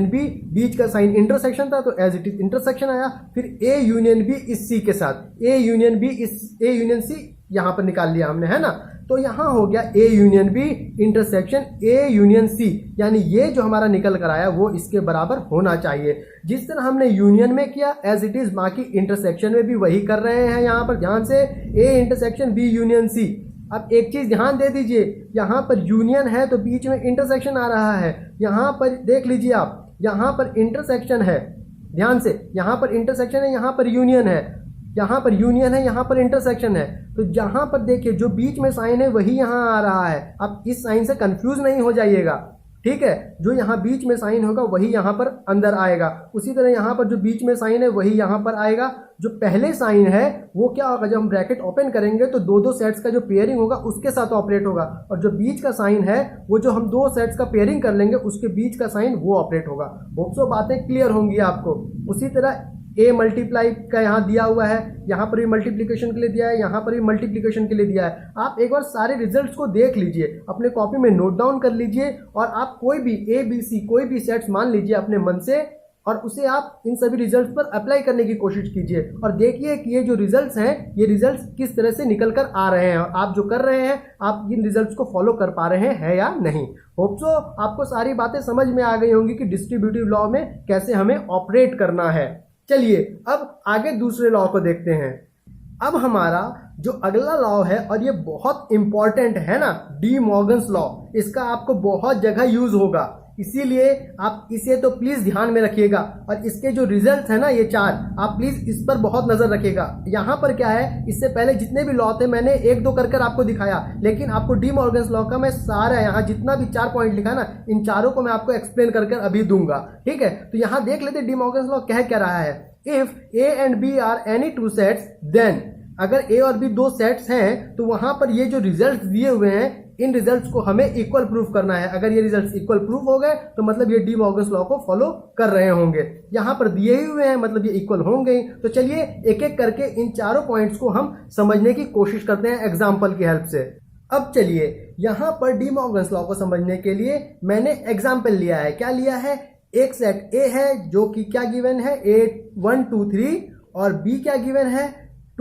बी, बीच का साइन इंटरसेक्शन था तो एज इट इज इंटरसेक्शन आया। फिर ए यूनियन बी इस सी के साथ, ए यूनियन बी इस ए यूनियन सी यहां पर निकाल लिया हमने, है ना। तो यहां हो गया A union B intersection A union C, यानी ये जो हमारा निकल कर आया वो इसके बराबर होना चाहिए। जिस तरह हमने यूनियन में किया एज इट इज बाकी इंटरसेक्शन में भी वही कर रहे हैं। यहां पर ध्यान से, A intersection B union C. अब एक चीज ध्यान दे दीजिए, यहां पर यूनियन है तो बीच में इंटरसेक्शन आ रहा है। यहां पर देख लीजिए आप, यहां पर इंटरसेक्शन है, ध्यान से, यहां पर इंटरसेक्शन है, यहां पर यूनियन है, यहां पर यूनियन है, यहां पर इंटरसेक्शन है। तो जहां पर देखिए जो बीच में साइन है वही यहां आ रहा है। आप इस साइन से कंफ्यूज नहीं हो जाइएगा, ठीक है। जो यहां बीच में साइन होगा वही यहां पर अंदर आएगा। उसी तरह यहां पर जो बीच में साइन है वही यहां पर आएगा। जो पहले साइन है वो क्या होगा, जब हम ब्रैकेट ओपन करेंगे तो दो सेट्स का जो पेयरिंग होगा उसके साथ ऑपरेट होगा, और जो बीच का साइन है वो जो हम दो सेट्स का पेयरिंग कर लेंगे उसके बीच का साइन वो ऑपरेट होगा। होप सो बातें क्लियर होंगी आपको। उसी तरह ए मल्टीप्लाई का यहाँ दिया हुआ है, यहाँ पर भी मल्टीप्लिकेशन के लिए दिया है, यहाँ पर भी मल्टीप्लिकेशन के लिए दिया है। आप एक बार सारे रिजल्ट्स को देख लीजिए, अपने कॉपी में नोट डाउन कर लीजिए, और आप कोई भी ए बी सी कोई भी सेट्स मान लीजिए अपने मन से, और उसे आप इन सभी रिजल्ट्स पर अप्लाई करने की कोशिश कीजिए, और देखिए कि ये जो रिजल्ट्स हैं ये रिजल्ट्स किस तरह से निकल कर आ रहे हैं, और आप जो कर रहे हैं आप इन रिजल्ट्स को फॉलो कर पा रहे हैं या नहीं। होप सो आपको सारी बातें समझ में आ गई होंगी कि डिस्ट्रीब्यूटिव लॉ में कैसे हमें ऑपरेट करना है। चलिए अब आगे दूसरे लॉ को देखते हैं। अब हमारा जो अगला लॉ है, और ये बहुत इंपॉर्टेंट है ना, डी मॉर्गन्स लॉ, इसका आपको बहुत जगह यूज होगा, इसीलिए आप इसे तो प्लीज ध्यान में रखिएगा। और इसके जो रिजल्ट है ना ये चार, आप प्लीज इस पर बहुत नजर रखिएगा। यहाँ पर क्या है, इससे पहले जितने भी लॉ थे मैंने एक दो कर आपको दिखाया, लेकिन आपको डी मॉर्गन्स लॉ का मैं सारा यहाँ जितना भी 4 पॉइंट लिखा है ना, इन चारों को मैं आपको एक्सप्लेन कर अभी दूंगा, ठीक है। तो यहाँ देख लेते डी मॉर्गन्स लॉ कह क्या रहा है। If A and B are any two sets, then अगर ए और बी दो सेट्स हैं तो वहां पर ये जो रिजल्ट दिए हुए हैं इन रिजल्ट्स को हमें इक्वल प्रूफ करना है। अगर ये रिजल्ट्स इक्वल प्रूफ हो गए तो मतलब ये डी मॉर्गन्स लॉ को फॉलो कर रहे होंगे। यहां पर दिए ही हुए हैं मतलब ये इक्वल होंगे। तो चलिए एक एक करके इन चारों पॉइंट्स को हम समझने की कोशिश करते हैं एग्जाम्पल की हेल्प से। अब चलिए यहां पर डी मॉर्गन्स लॉ को समझने के लिए मैंने एग्जाम्पल लिया है। क्या लिया है, एक सेट ए है जो कि क्या गिवन है, 8 1 2 3, और बी क्या गिवन है,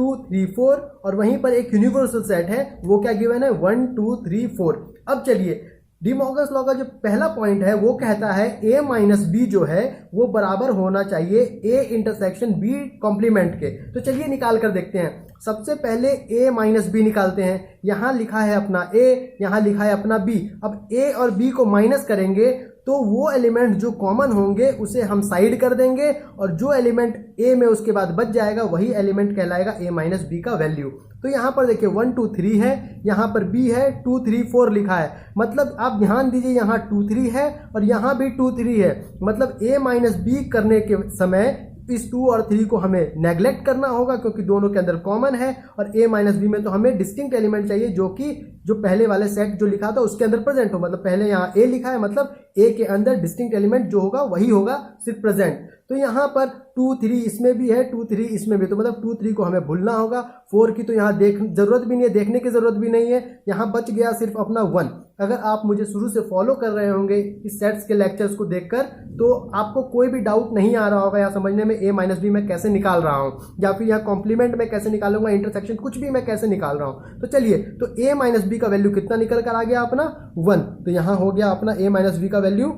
2 3 4 और वहीं पर एक यूनिवर्सल सेट है, वो क्या गिवन है 1 2 3 4। अब चलिए डी मॉर्गन्स लॉ का जो पहला पॉइंट है वो कहता है a माइनस बी जो है वो बराबर होना चाहिए a इंटरसेक्शन b कॉम्प्लीमेंट के। तो चलिए निकाल कर देखते हैं। सबसे पहले a माइनस बी निकालते हैं। यहाँ लिखा है अपना a, यहाँ लिखा है अपना b। अब a और b को माइनस करेंगे तो वो एलिमेंट जो कॉमन होंगे उसे हम साइड कर देंगे और जो एलिमेंट a में उसके बाद बच जाएगा वही एलिमेंट कहलाएगा a माइनस बी का वैल्यू। तो यहाँ पर देखिए 1 2 3 है, यहाँ पर b है 2 3 4 लिखा है। मतलब आप ध्यान दीजिए यहाँ 2 3 है और यहाँ भी 2 3 है। मतलब a माइनस बी करने के समय इस 2 और 3 को हमें नेग्लेक्ट करना होगा क्योंकि दोनों के अंदर कॉमन है और a माइनस बी में तो हमें डिस्टिंक्ट एलिमेंट चाहिए जो कि जो पहले वाले सेट जो लिखा था उसके अंदर प्रेजेंट हो। मतलब पहले यहाँ a लिखा है, मतलब a के अंदर डिस्टिंक्ट एलिमेंट जो होगा वही होगा सिर्फ प्रेजेंट। तो यहाँ पर 2 3 इसमें भी है, 2 3 इसमें भी, तो मतलब 2 3 को हमें भूलना होगा। 4 की तो यहाँ जरूरत भी नहीं है, देखने की जरूरत भी नहीं है। यहाँ बच गया सिर्फ अपना 1। अगर आप मुझे शुरू से फॉलो कर रहे होंगे इस सेट्स के लेक्चर्स को देखकर तो आपको कोई भी डाउट नहीं आ रहा होगा यहाँ समझने में a माइनस बी मैं कैसे निकाल रहा हूँ या फिर यहाँ कॉम्प्लीमेंट में कैसे निकालूंगा, इंटरसेक्शन कुछ भी मैं कैसे निकाल रहा हूँ। तो चलिए, तो a माइनस बी का वैल्यू कितना निकल कर आ गया अपना 1। तो यहाँ हो गया अपना a माइनस बी का वैल्यू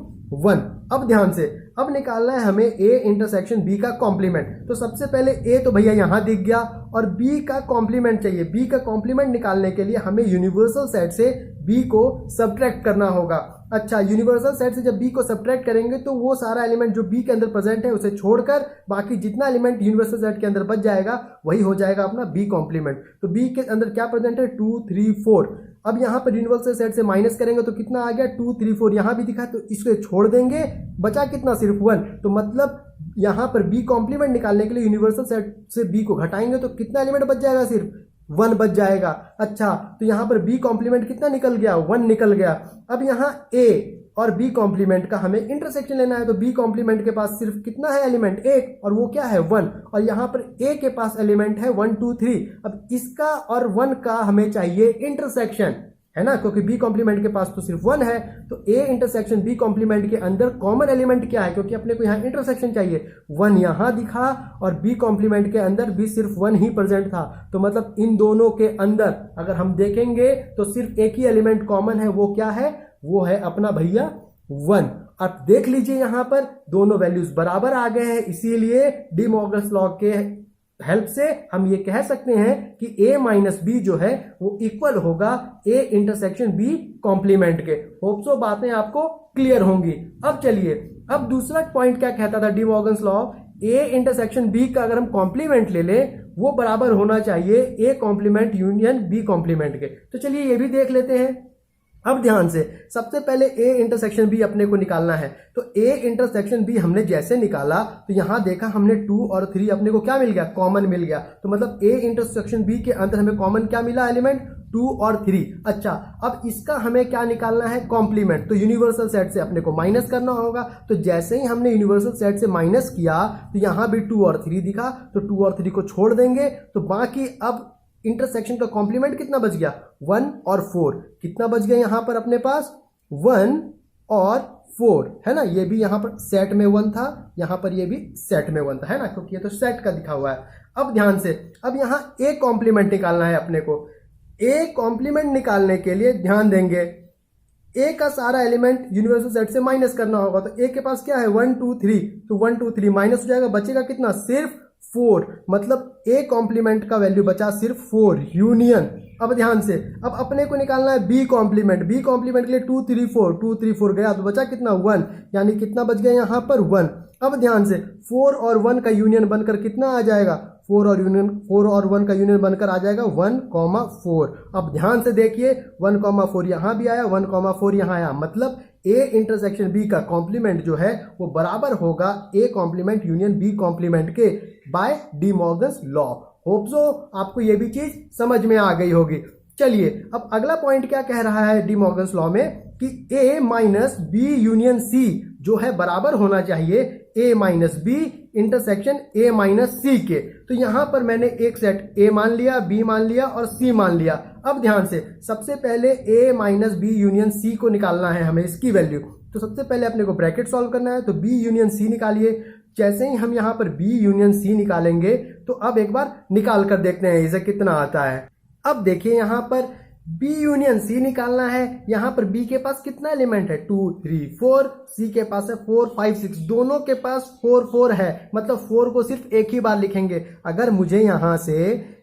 1। अब ध्यान से अब निकालना है हमें a इंटरसेक्शन b का कॉम्प्लीमेंट। तो सबसे पहले a तो भैया यहाँ दिख गया और b का कॉम्प्लीमेंट चाहिए। b का कॉम्प्लीमेंट निकालने के लिए हमें यूनिवर्सल सेट से b को सब्ट्रैक्ट करना होगा। अच्छा, यूनिवर्सल सेट से जब b को सब्ट्रैक्ट करेंगे तो वो सारा एलिमेंट जो b के अंदर प्रेजेंट है उसे छोड़कर बाकी जितना एलिमेंट यूनिवर्सल सेट के अंदर बच जाएगा वही हो जाएगा अपना b कॉम्प्लीमेंट। तो b के अंदर क्या प्रेजेंट है 2 3 4। अब यहाँ पर यूनिवर्सल सेट से माइनस करेंगे तो कितना आ गया 2 3 4, यहाँ भी दिखा, तो इसको छोड़ देंगे, बचा कितना सिर्फ 1। तो मतलब यहाँ पर b कॉम्प्लीमेंट निकालने के लिए यूनिवर्सल सेट से b को घटाएंगे तो कितना एलिमेंट बच जाएगा, सिर्फ 1 बच जाएगा। अच्छा, तो यहाँ पर b कॉम्प्लीमेंट कितना निकल गया, 1 निकल गया। अब यहाँ a और b कॉम्प्लीमेंट का हमें इंटरसेक्शन लेना है तो b कॉम्प्लीमेंट के पास सिर्फ कितना है एलिमेंट, 1, और वो क्या है 1। और यहाँ पर a के पास एलिमेंट है 1 2 3। अब इसका और 1 का हमें चाहिए इंटरसेक्शन, है ना, क्योंकि b कॉम्प्लीमेंट के पास तो सिर्फ 1 है। तो a इंटरसेक्शन b कॉम्प्लीमेंट के अंदर कॉमन एलिमेंट क्या है, क्योंकि अपने को यहाँ इंटरसेक्शन चाहिए, 1 यहाँ दिखा और b कॉम्प्लीमेंट के अंदर भी सिर्फ 1 ही प्रेजेंट था। तो मतलब इन दोनों के अंदर अगर हम देखेंगे तो सिर्फ एक ही एलिमेंट कॉमन है, वो क्या है, वो है अपना भैया 1। अब देख लीजिए यहाँ पर दोनों वैल्यूज बराबर आ गए हैं, इसीलिए डी मॉर्गन्स लॉ के हेल्प से हम ये कह सकते हैं कि a माइनस बी जो है वो इक्वल होगा a इंटरसेक्शन b कॉम्प्लीमेंट के। होप सो बातें आपको क्लियर होंगी। अब चलिए, अब दूसरा पॉइंट क्या कहता था D Morgan's law, a intersection b का अगर हम कॉम्प्लीमेंट ले लें वो बराबर होना चाहिए a complement union b complement के। तो चलिए ये भी देख लेते हैं। अब ध्यान से, सबसे पहले a इंटरसेक्शन b अपने को निकालना है। तो a इंटरसेक्शन b हमने जैसे निकाला तो यहाँ देखा हमने 2 और 3 अपने को क्या मिल गया, कॉमन मिल गया। तो मतलब a इंटरसेक्शन b के अंदर हमें कॉमन क्या मिला, एलिमेंट 2 और 3। अच्छा, अब इसका हमें क्या निकालना है, कॉम्प्लीमेंट। तो यूनिवर्सल सेट से अपने को माइनस करना होगा। तो जैसे ही हमने यूनिवर्सल सेट से माइनस किया तो यहाँ भी 2 और 3 दिखा, तो 2 और 3 को छोड़ देंगे तो बाकी अब इंटरसेक्शन का कॉम्प्लीमेंट कितना बच गया, 1 और 4। कितना बच गया यहाँ पर अपने पास, 1 और 4, है ना। ये भी यहाँ पर सेट में 1 था, यहाँ पर ये भी सेट में 1 था, है ना, क्योंकि ये तो सेट का दिखा हुआ है। अब ध्यान से, अब यहाँ a कॉम्प्लीमेंट निकालना है अपने को। a कॉम्प्लीमेंट निकालने के लिए ध्यान देंगे, a का सारा एलिमेंट यूनिवर्सल सेट से माइनस करना होगा। तो a के पास क्या है 1 2 3, तो 1 2 3 माइनस हो जाएगा, बचेगा कितना, सिर्फ 4। मतलब a कॉम्प्लीमेंट का वैल्यू बचा सिर्फ 4 यूनियन। अब ध्यान से, अब अपने को निकालना है b कॉम्प्लीमेंट। b कॉम्प्लीमेंट के लिए 2 3 4, 2 3 4 गया तो बचा कितना, 1, यानी कितना बच गया यहाँ पर 1। अब ध्यान से, 4 और 1 का यूनियन बनकर कितना आ जाएगा, 4 और 1 का यूनियन बनकर आ जाएगा 1, 4। अब ध्यान से देखिए, 1, 4 यहाँ भी आया, 1, 4 यहाँ आया। मतलब a इंटरसेक्शन b का कॉम्प्लीमेंट जो है वो बराबर होगा a complement union b complement के by De Morgan's law. Hope so आपको ये भी चीज समझ में आ गई होगी। चलिए, अब अगला पॉइंट क्या कह रहा है डी मॉर्गन्स लॉ में कि a minus B union c जो है बराबर होना चाहिए a minus B intersection a minus c के। तो यहां पर मैंने एक सेट a मान लिया, b मान लिया और c मान लिया। अब ध्यान से, सबसे पहले a minus B union c को निकालना है हमें, इसकी वैल्यू। तो सबसे पहले अपने को ब्रैकेट सॉल्व करना है, तो b यूनियन c निकालिए। जैसे ही हम यहाँ पर b यूनियन c निकालेंगे तो अब एक बार निकाल कर देखते हैं इसे कितना आता है। अब देखिए यहाँ पर B यूनियन C निकालना है। यहाँ पर B के पास कितना एलिमेंट है 2 3 4, C के पास है 4 5 6, दोनों के पास 4 4 है, मतलब 4 को सिर्फ एक ही बार लिखेंगे। अगर मुझे यहाँ से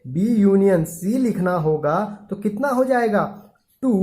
B यूनियन C लिखना होगा तो कितना हो जाएगा 2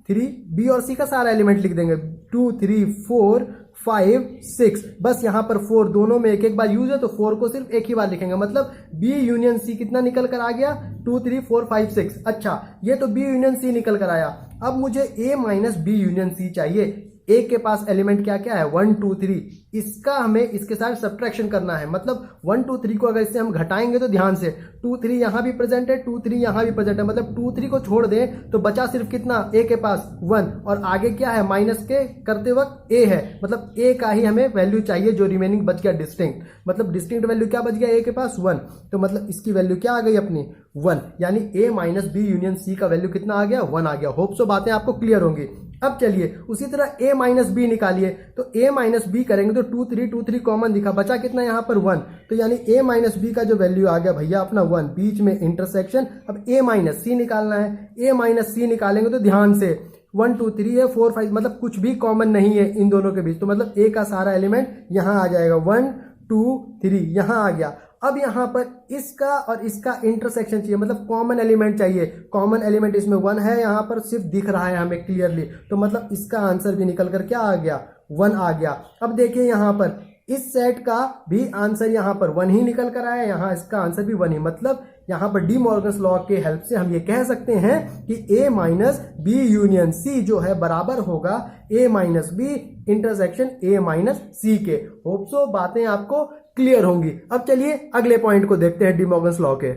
3, B और C का सारा एलिमेंट लिख देंगे 2 3 4 5 6, बस यहाँ पर 4 दोनों में एक एक बार यूज है तो 4 को सिर्फ एक ही बार लिखेंगे, मतलब B यूनियन C कितना निकल कर आ गया 2 3 4 5 6। अच्छा, ये तो B यूनियन C निकल कर आया। अब मुझे A minus B union C चाहिए। A के पास एलिमेंट क्या क्या है 1 2 3, इसका हमें इसके साथ सब्ट्रैक्शन करना है, मतलब 1 2 3 को अगर इससे हम घटाएंगे तो ध्यान से 2 3 यहाँ भी प्रेजेंट है 2 3 यहाँ भी प्रेजेंट है, मतलब 2 3 को छोड़ दें तो बचा सिर्फ कितना A के पास 1, और आगे क्या है माइनस के करते वक्त A है, मतलब A का ही हमें वैल्यू चाहिए जो रिमेनिंग बच गया डिस्टिंक्ट, मतलब डिस्टिंक्ट वैल्यू क्या बच गया A के पास 1, तो मतलब इसकी वैल्यू क्या आ गई अपनी 1, यानी A minus B union C का वैल्यू कितना आ गया 1 आ गया। होप सो बातें आपको क्लियर होंगी। अब चलिए उसी तरह A माइनस B निकालिए, तो A माइनस B करेंगे तो 2 3 कॉमन दिखा, बचा कितना यहाँ पर 1, तो यानी A माइनस B का जो वैल्यू आ गया भैया अपना 1, बीच में इंटरसेक्शन। अब A माइनस C निकालना है, A माइनस C निकालेंगे तो ध्यान से 1 2 3 है 4 5, मतलब कुछ भी कॉमन नहीं है इन दोनों के बीच, तो मतलब A का सारा एलिमेंट यहाँ आ जाएगा 1 2 3 यहाँ आ गया। अब यहाँ पर इसका और इसका इंटरसेक्शन चाहिए, मतलब कॉमन एलिमेंट चाहिए। कॉमन एलिमेंट इसमें 1 है, यहाँ पर सिर्फ दिख रहा है हमें क्लियरली, तो मतलब इसका आंसर भी निकल कर क्या आ गया 1 आ गया। अब देखिए यहाँ पर इस सेट का भी आंसर यहाँ पर 1 ही निकल कर आया, यहाँ इसका आंसर भी 1 ही, मतलब यहाँ पर डी मॉर्गन्स लॉ के हेल्प से हम ये कह सकते हैं कि A minus B union C जो है बराबर होगा A minus B intersection A minus C के। होप सो बातें आपको क्लियर होंगी। अब चलिए अगले पॉइंट को देखते हैं डी मॉर्गन्स लॉ के।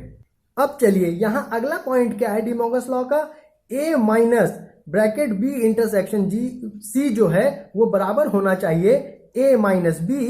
अब चलिए यहाँ अगला पॉइंट क्या है डी मॉर्गन्स लॉ का, A minus bracket B intersection C जो है वो बराबर होना चाहिए A minus B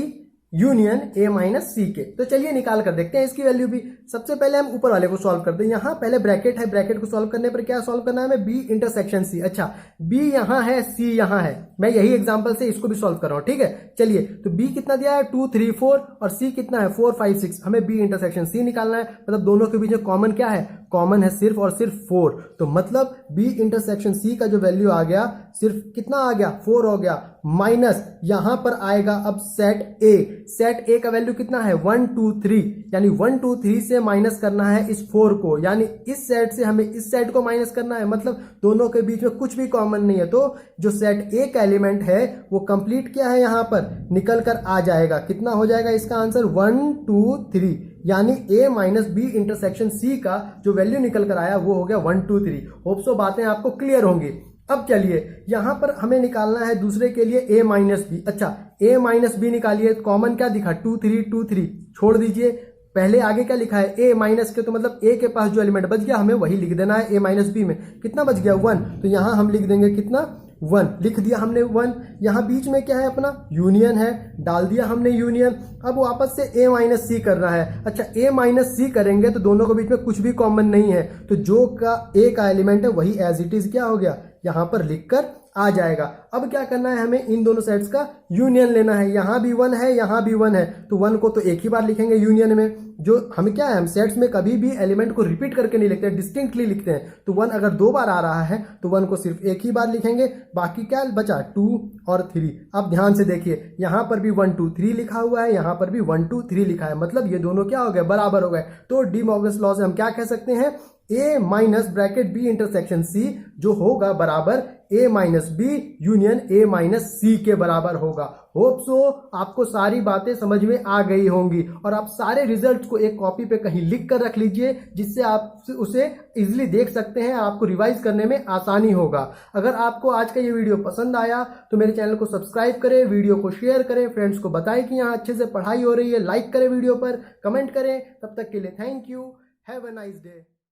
union A minus C के। तो चलिए निकाल कर देखते हैं इसकी वैल्यू भी। सबसे पहले हम ऊपर वाले को सॉल्व करते हैं। यहाँ पहले ब्रैकेट है, ब्रैकेट को सॉल्व करने पर क्या सॉल्व करना है हमें B इंटरसेक्शन C। अच्छा, B यहाँ है C यहाँ है, मैं यही एग्जांपल से इसको भी सॉल्व कर रहा हूँ, ठीक है। चलिए तो B कितना दिया है 2 3 4 और C कितना है 4 5 6, हमें B इंटरसेक्शन C निकालना है, मतलब दोनों के बीच में कॉमन क्या है, कॉमन है सिर्फ और सिर्फ 4, तो मतलब B इंटरसेक्शन C का जो वैल्यू आ गया सिर्फ कितना आ गया 4 हो गया, माइनस यहां पर आएगा अब सेट A। सेट A का वैल्यू कितना है 1 2 3, यानी 1 2 3 से माइनस करना है इस 4 को, यानी इस सेट से हमें इस सेट को माइनस करना है, मतलब दोनों के बीच में कुछ भी कॉमन नहीं है, तो जो सेट A का एलिमेंट है वो कंप्लीट क्या है यहाँ पर निकल कर आ जाएगा। कितना हो जाएगा इसका आंसर 1 2 3, यानी A minus B intersection C का जो वैल्यू निकल कर आया वो हो गया 1 2 3। होप सो बातें आपको क्लियर होंगी। अब चलिए यहां पर हमें निकालना है दूसरे के लिए A माइनस B। अच्छा, A माइनस B निकालिए, कॉमन क्या दिखा 2 3 छोड़ दीजिए, पहले आगे क्या लिखा है A माइनस के, तो मतलब A के पास जो एलिमेंट बच गया हमें वही लिख देना है A माइनस B में। कितना बच गया 1, तो यहां हम लिख देंगे कितना 1, लिख दिया हमने 1। यहाँ बीच में क्या है अपना यूनियन है, डाल दिया हमने यूनियन। अब वापस से A माइनस C करना है। अच्छा, A माइनस C करेंगे तो दोनों के बीच में कुछ भी कॉमन नहीं है, तो जो का A का एलिमेंट है वही एज इट इज क्या हो गया यहाँ पर लिखकर आ जाएगा। अब क्या करना है हमें इन दोनों सेट्स का यूनियन लेना है, यहाँ भी 1 है यहाँ भी 1 है, तो 1 को तो एक ही बार लिखेंगे यूनियन में। जो हम क्या है हम सेट्स में कभी भी एलिमेंट को रिपीट करके नहीं लिखते हैं, डिस्टिंक्टली लिखते हैं, तो 1 अगर 2 बार आ रहा है तो 1 को सिर्फ एक ही बार लिखेंगे, बाकी क्या बचा 2 और 3। अब ध्यान से देखिए यहाँ पर भी 1 2 3 लिखा हुआ है, यहाँ पर भी 1 2 3 लिखा है, मतलब ये दोनों क्या हो गए बराबर हो गए। तो डी मॉर्गन्स लॉ से हम क्या कह सकते हैं A minus bracket B intersection C जो होगा बराबर A minus B union A minus C के बराबर होगा। होप सो आपको सारी बातें समझ में आ गई होंगी, और आप सारे रिजल्ट्स को एक कॉपी पे कहीं लिख कर रख लीजिए, जिससे आप उसे इजीली देख सकते हैं, आपको रिवाइज करने में आसानी होगा। अगर आपको आज का ये वीडियो पसंद आया तो मेरे चैनल को सब्सक्राइब करें, वीडियो को शेयर करें, फ्रेंड्स को बताएं कि यहाँ अच्छे से पढ़ाई हो रही है, लाइक करें वीडियो पर, कमेंट करें। तब तक के लिए thank you, have a nice day.